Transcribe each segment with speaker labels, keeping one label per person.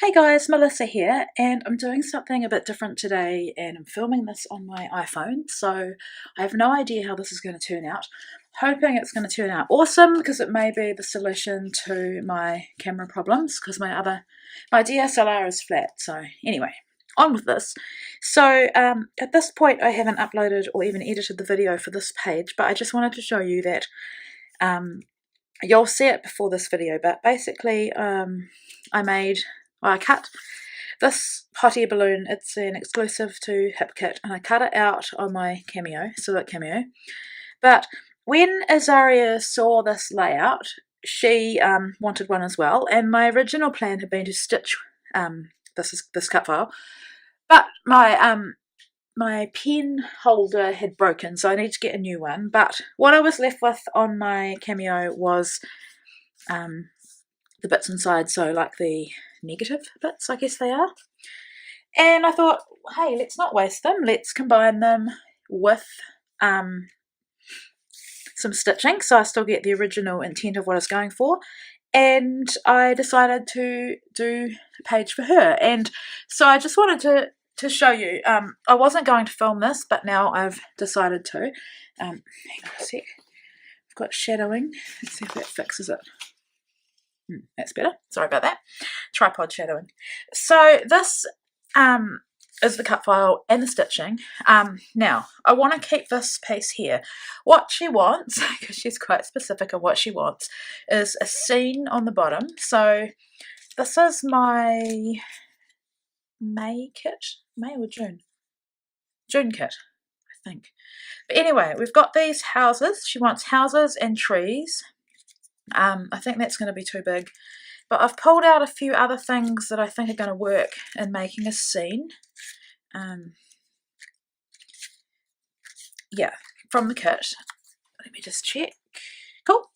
Speaker 1: Hey guys, Melissa here, and I'm doing something a bit different today, and I'm filming this on my iPhone, so I have no idea how this is going to turn out. Hoping it's going to turn out awesome, because it may be the solution to my camera problems, because my DSLR is flat, so anyway, on with this. So at this point I haven't uploaded or even edited the video for this page, but I just wanted to show you that you'll see it before this video, but basically I cut this hot air balloon. It's an exclusive to HipKit, and I cut it out on my Cameo, Silhouette Cameo. But when Azaria saw this layout, she wanted one as well, and my original plan had been to stitch this cut file, but my pen holder had broken, so I need to get a new one. But what I was left with on my Cameo was the bits inside, so like the negative bits, I guess they are. And I thought, hey, let's not waste them. Let's combine them with some stitching, so I still get the original intent of what I was going for. And I decided to do a page for her. And so I just wanted to show you. I wasn't going to film this, but now I've decided to. Hang on a sec. I've got shadowing. Let's see if that fixes it. That's better. Sorry about that. Tripod shadowing. So this is the cut file and the stitching. Now, I want to keep this piece here. What she wants, because she's quite specific of what she wants, is a scene on the bottom. So this is my May kit. May or June? June kit, I think. But anyway, we've got these houses. She wants houses and trees. I think that's going to be too big, but I've pulled out a few other things that I think are going to work in making a scene. Yeah, from the kit. Let me just check. Cool.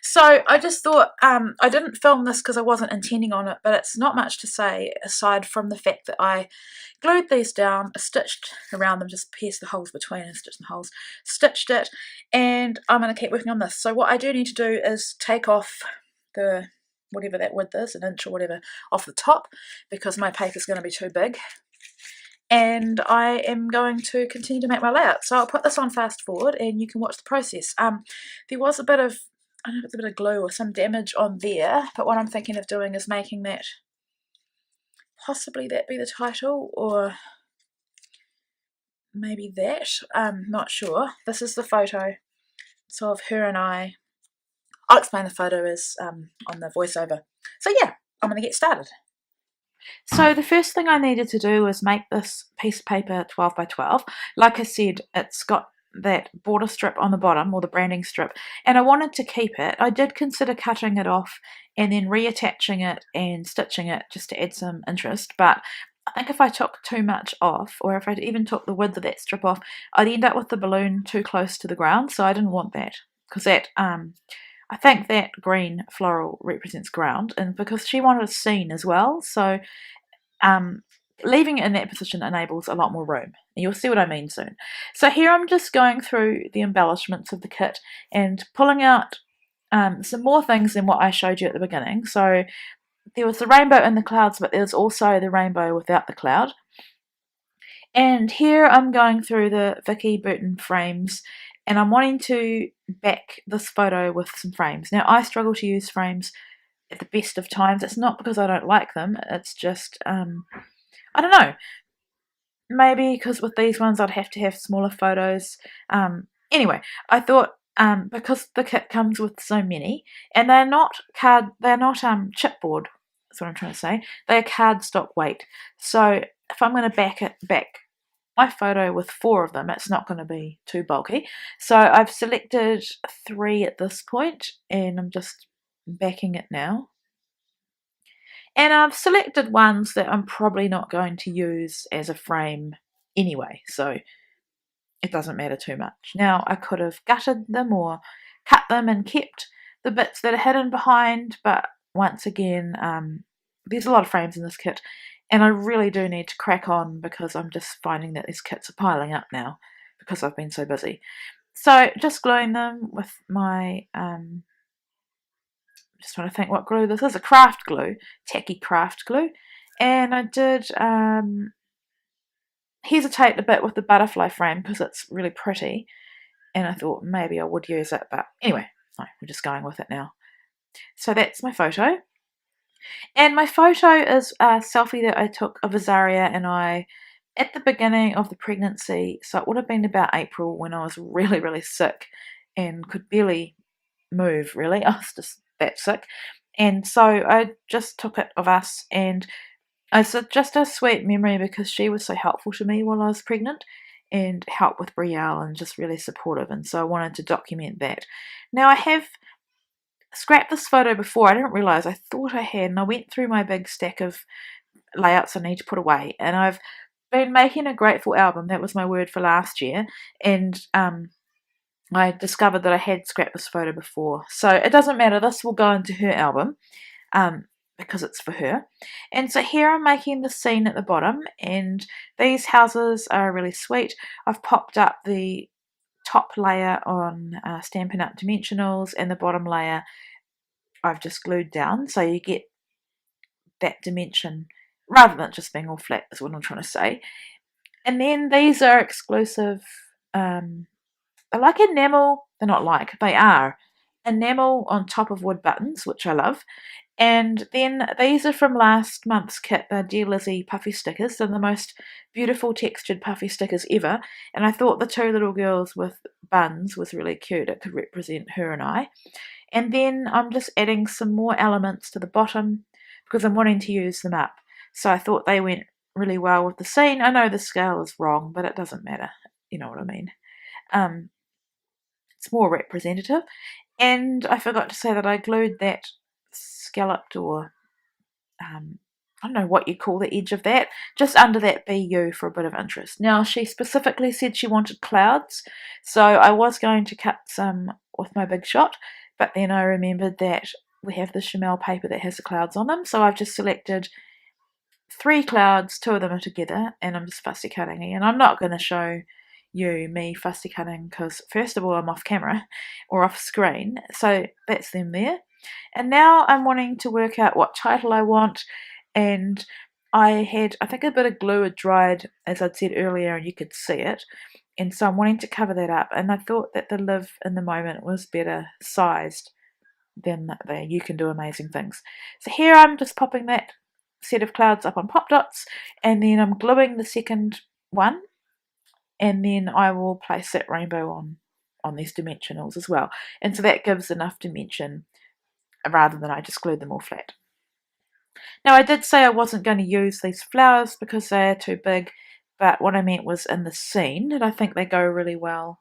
Speaker 1: So I just thought, I didn't film this because I wasn't intending on it, but it's not much to say aside from the fact that I glued these down, stitched around them, just pierced the holes between and stitched the holes, stitched it, and I'm going to keep working on this. So what I do need to do is take off the, whatever that width is, an inch or whatever, off the top, because my paper is going to be too big. And I am going to continue to make my layout. So I'll put this on fast forward and you can watch the process. There was a bit of, I don't know if it's a bit of glue or some damage on there, but what I'm thinking of doing is making that, possibly that be the title, or maybe that, I'm not sure. This is the photo, so of her and I. I'll explain the photo is on the voiceover. So yeah, I'm going to get started. So the first thing I needed to do was make this piece of paper 12 by 12. Like I said, it's got that border strip on the bottom, or the branding strip, and I wanted to keep it. I did consider cutting it off and then reattaching it and stitching it just to add some interest, but I think if I took too much off, or if I even took the width of that strip off, I'd end up with the balloon too close to the ground, so I didn't want that, because that I think that green floral represents ground, and because she wanted a scene as well, so leaving it in that position enables a lot more room. And you'll see what I mean soon. So here I'm just going through the embellishments of the kit and pulling out some more things than what I showed you at the beginning. So there was the rainbow in the clouds, but there's also the rainbow without the cloud. And here I'm going through the Vicky Burton frames, and I'm wanting to back this photo with some frames. Now, I struggle to use frames at the best of times. It's not because I don't like them, it's just, I don't know, maybe because with these ones I'd have to have smaller photos. Anyway, I thought, because the kit comes with so many, and they're not chipboard, that's what I'm trying to say, they're cardstock weight, so if I'm going to back my photo with 4 of them, it's not going to be too bulky. So I've selected 3 at this point, and I'm just backing it now. And I've selected ones that I'm probably not going to use as a frame anyway, so it doesn't matter too much. Now, I could have gutted them or cut them and kept the bits that are hidden behind, but once again, there's a lot of frames in this kit, and I really do need to crack on, because I'm just finding that these kits are piling up now because I've been so busy. So just gluing them with my, just trying to think what glue this is, a craft glue, tacky craft glue, And I did hesitate a bit with the butterfly frame because it's really pretty, and I thought maybe I would use it, but anyway, no, we're just going with it now. So that's my photo. And my photo is a selfie that I took of Azaria and I at the beginning of the pregnancy. So it would have been about April when I was really, really sick and could barely move, really. I was just that sick. And so I just took it of us, and it's just a sweet memory because she was so helpful to me while I was pregnant and helped with Brielle and just really supportive. And so I wanted to document that. Now I have scrapped this photo before. I didn't realise. I thought I had, and I went through my big stack of layouts I need to put away, and I've been making a grateful album. That was my word for last year, and I discovered that I had scrapped this photo before, so it doesn't matter. This will go into her album because it's for her. And so here I'm making the scene at the bottom, and these houses are really sweet. I've popped up the top layer on Stampin' Up! Dimensionals, and the bottom layer I've just glued down, so you get that dimension rather than just being all flat, is what I'm trying to say. And then these are exclusive, they're like enamel, they are enamel on top of wood buttons, which I love. And then these are from last month's kit, the Dear Lizzie puffy stickers. They're the most beautiful textured puffy stickers ever, and I thought the two little girls with buns was really cute. It could represent her and I. And then I'm just adding some more elements to the bottom because I'm wanting to use them up. So I thought they went really well with the scene. I know the scale is wrong, but it doesn't matter. You know what I mean. It's more representative. And I forgot to say that I glued that scalloped, or I don't know what you call the edge of that, just under that BU for a bit of interest. Now, she specifically said she wanted clouds, so I was going to cut some with my Big Shot, but then I remembered that we have the Chamel paper that has the clouds on them, so I've just selected 3 clouds, 2 of them are together, and I'm just fussy cutting. And I'm not going to show you me fussy cutting because, first of all, I'm off camera or off screen, so that's them there. And now I'm wanting to work out what title I want, and I think a bit of glue had dried, as I'd said earlier, and you could see it, and so I'm wanting to cover that up, and I thought that the Live in the Moment was better sized than the You Can Do Amazing Things. So here I'm just popping that set of clouds up on pop dots, and then I'm gluing the second one, and then I will place that rainbow on these dimensionals as well, and so that gives enough dimension rather than I just glued them all flat. Now I did say I wasn't going to use these flowers because they are too big, but what I meant was in the scene, and I think they go really well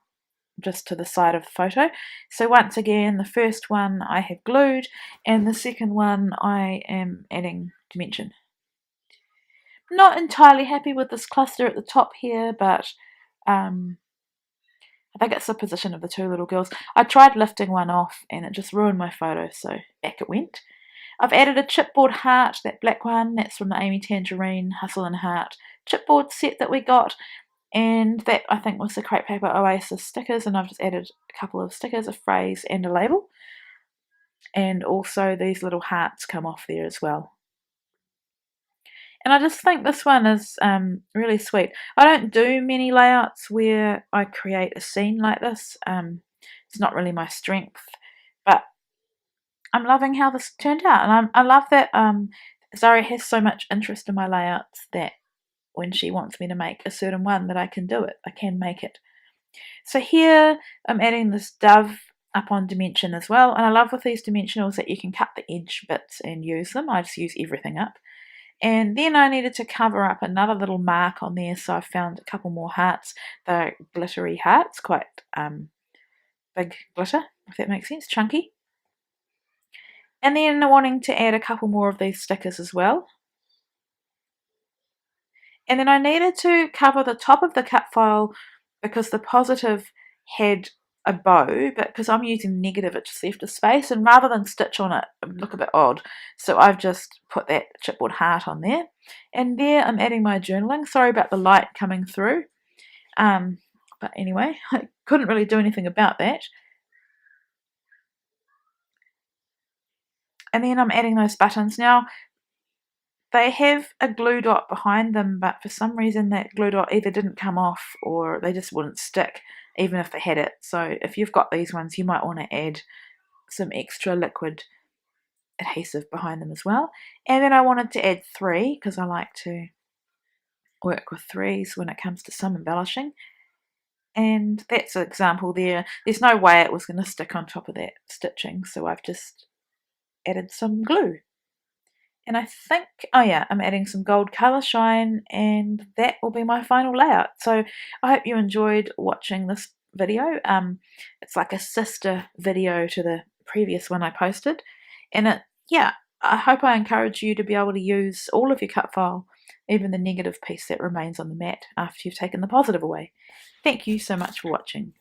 Speaker 1: just to the side of the photo. So once again, the first one I have glued, and the second one I am adding dimension. Not entirely happy with this cluster at the top here, but I think it's the position of the 2 little girls. I tried lifting one off and it just ruined my photo, so back it went. I've added a chipboard heart, that black one, that's from the Amy Tangerine Hustle and Heart chipboard set that we got, and that I think was the Crepe Paper Oasis stickers, and I've just added a couple of stickers, a phrase and a label, and also these little hearts come off there as well. And I just think this one is really sweet. I don't do many layouts where I create a scene like this. It's not really my strength, but I'm loving how this turned out, and I love that Zari has so much interest in my layouts that when she wants me to make a certain one that I can do it. I can make it. So here I'm adding this dove up on dimension as well, and I love with these dimensionals that you can cut the edge bits and use them. I just use everything up. And then I needed to cover up another little mark on there, so I found a couple more hearts. They're glittery hearts, quite big glitter, if that makes sense, chunky. And then wanting to add a couple more of these stickers as well. And then I needed to cover the top of the cut file because the positive had a bow, but because I'm using negative, it just left a space, and rather than stitch on it, it would look a bit odd. So I've just put that chipboard heart on there. And there I'm adding my journaling. Sorry about the light coming through. But anyway, I couldn't really do anything about that. And then I'm adding those buttons. Now, They have a glue dot behind them, but for some reason that glue dot either didn't come off or they just wouldn't stick even if they had it. So if you've got these ones, you might want to add some extra liquid adhesive behind them as well. And then I wanted to add 3 because I like to work with 3s when it comes to some embellishing. And that's an example there. There's no way it was going to stick on top of that stitching, so I've just added some glue. And I think, oh yeah, I'm adding some gold colour shine, and that will be my final layout. So I hope you enjoyed watching this video. It's like a sister video to the previous one I posted. And yeah, I hope I encourage you to be able to use all of your cut file, even the negative piece that remains on the mat after you've taken the positive away. Thank you so much for watching.